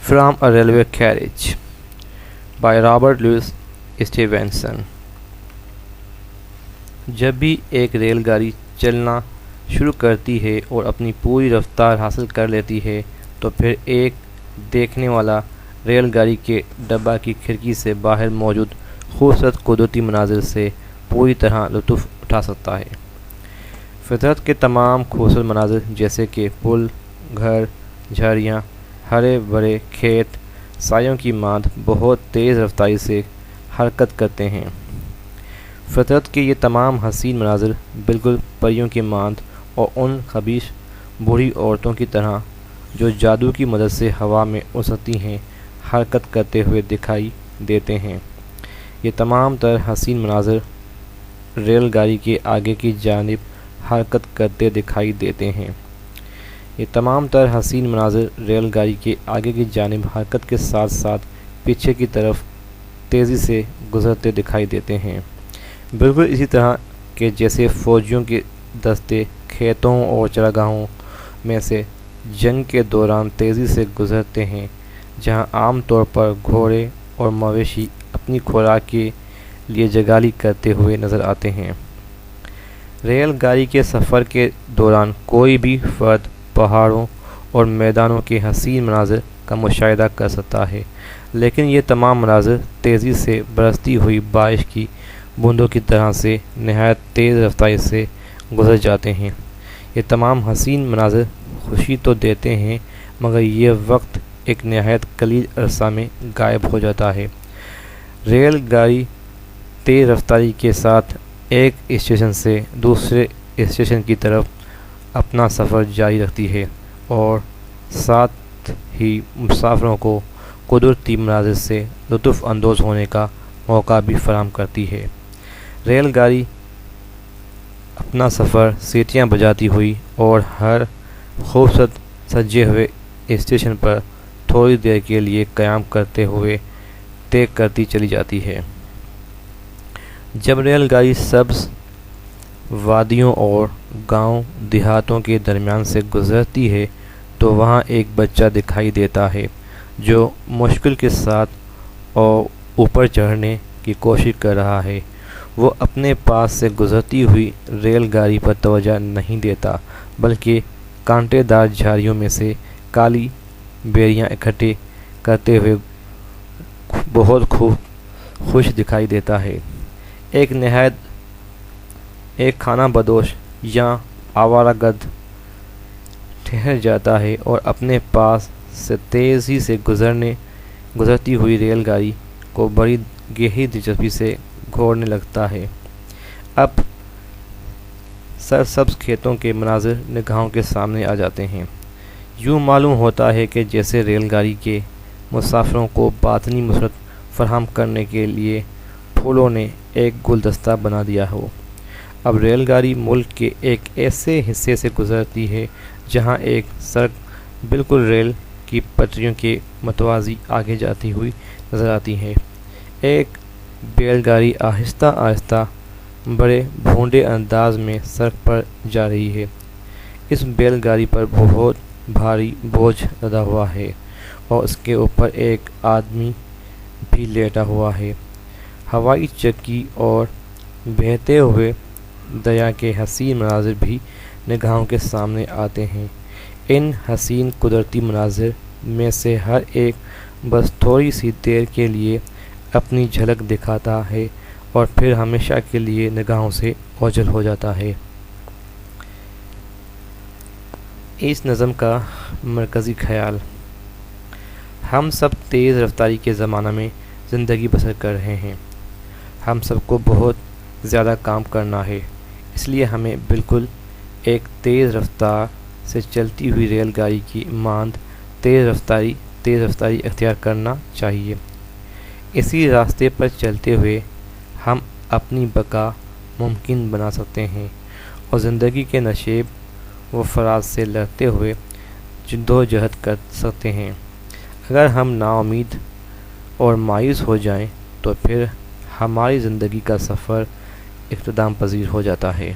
From a Railway Carriage by Robert Louis Stevenson। जब भी एक रेलगाड़ी चलना शुरू करती है और अपनी पूरी रफ्तार हासिल कर लेती है तो फिर एक देखने वाला रेलगाड़ी के डब्बा की खिड़की से बाहर मौजूद खूबसूरत कुदरती मनाजिर से पूरी तरह लुत्फ़ उठा सकता है। फितरत के तमाम खूबसूरत मनाजिर जैसे कि पुल, घर, झाड़ियाँ, हरे भरे खेत, सायों की मांद बहुत तेज़ रफ्तारी से हरकत करते हैं। फितरत के ये तमाम हसीन मनाजिर बिल्कुल परियों की मांद और उन खबीश बूढ़ी औरतों की तरह जो जादू की मदद से हवा में उड़ सकती हैं हरकत करते हुए दिखाई देते हैं। ये तमाम तर हसीन मनाजिर रेलगाड़ी के आगे की जानिब हरकत करते दिखाई देते हैं। ये तमाम तर हसीन मनाजिर रेलगाड़ी के आगे की जानिब हरकत के साथ साथ पीछे की तरफ तेज़ी से गुज़रते दिखाई देते हैं, बिल्कुल इसी तरह के जैसे फ़ौजियों के दस्ते खेतों और चरागाहों में से जंग के दौरान तेज़ी से गुज़रते हैं, जहां आम तौर पर घोड़े और मवेशी अपनी खुराक के लिए जगाली करते हुए नज़र आते हैं। रेलगाड़ी के सफ़र के दौरान कोई भी फ़र्द पहाड़ों और मैदानों के हसीन मनाजिर का मुशाहिदा कर सकता है, लेकिन ये तमाम मनाजिर तेज़ी से बरसती हुई बारिश की बूंदों की तरह से नहायत तेज़ रफ्तारी से गुजर जाते हैं। ये तमाम हसीन मनाजिर खुशी तो देते हैं मगर ये वक्त एक नहायत कलील अरसा में गायब हो जाता है। रेलगाड़ी तेज़ रफ्तारी के साथ एक स्टेशन से दूसरे स्टेशन की तरफ अपना सफ़र जारी रखती है और साथ ही मुसाफिरों को कुदरती मनाज़िर से लुत्फ़ अंदोज़ होने का मौका भी फराहम करती है। रेलगाड़ी अपना सफ़र सीटियां बजाती हुई और हर खूबसूरत सजे हुए स्टेशन पर थोड़ी देर के लिए क़याम करते हुए तय करती चली जाती है। जब रेलगाड़ी सब्ज़ वादियों और गांव देहातों के दरमियान से गुज़रती है तो वहां एक बच्चा दिखाई देता है जो मुश्किल के साथ और ऊपर चढ़ने की कोशिश कर रहा है। वो अपने पास से गुज़रती हुई रेलगाड़ी पर तवज्जो नहीं देता बल्कि कांटेदार झाड़ियों में से काली बेरियां इकट्ठी करते हुए बहुत खूब खुश दिखाई देता है। एक खाना बदोश या आवारागर्द ठहर जाता है और अपने पास से तेज़ी से गुज़रती हुई रेलगाड़ी को बड़ी गहरी दिलचस्पी से घूरने लगता है। अब सरसब्ज़ खेतों के मनाज़िर निगाहों के सामने आ जाते हैं। यूँ मालूम होता है कि जैसे रेलगाड़ी के मुसाफिरों को बातनी मुसरत फराहम करने के लिए फूलों ने एक गुलदस्ता बना दिया हो। अब रेलगाड़ी मुल्क के एक ऐसे हिस्से से गुज़रती है जहां एक सड़क बिल्कुल रेल की पटरियों के मतवाज़ी आगे जाती हुई नज़र आती है। एक बैलगाड़ी आहिस्ता आहिस्ता बड़े भोंडे अंदाज में सड़क पर जा रही है। इस बैलगाड़ी पर बहुत भारी बोझ लदा हुआ है और उसके ऊपर एक आदमी भी लेटा हुआ है। हवाई चक्की और बहते हुए दरिया के हसीन मनाजिर भी निगाहों के सामने आते हैं। इन हसीन कुदरती मनाजिर में से हर एक बस थोड़ी सी देर के लिए अपनी झलक दिखाता है और फिर हमेशा के लिए निगाहों से ओझल हो जाता है। इस नज़म का मरकज़ी ख़याल: हम सब तेज़ रफ्तारी के ज़माना में ज़िंदगी बसर कर रहे हैं। हम सबको बहुत ज़्यादा काम करना है, इसलिए हमें बिल्कुल एक तेज़ रफ्तार से चलती हुई रेलगाड़ी की मांद तेज़ रफ्तारी अख्तियार करना चाहिए। इसी रास्ते पर चलते हुए हम अपनी बका मुमकिन बना सकते हैं और ज़िंदगी के नशेब व फराज से लड़ते हुए जद्दोजहद कर सकते हैं। अगर हम नाउम्मीद और मायूस हो जाएं तो फिर हमारी ज़िंदगी का सफ़र इख्तिताम पज़ीर हो जाता है।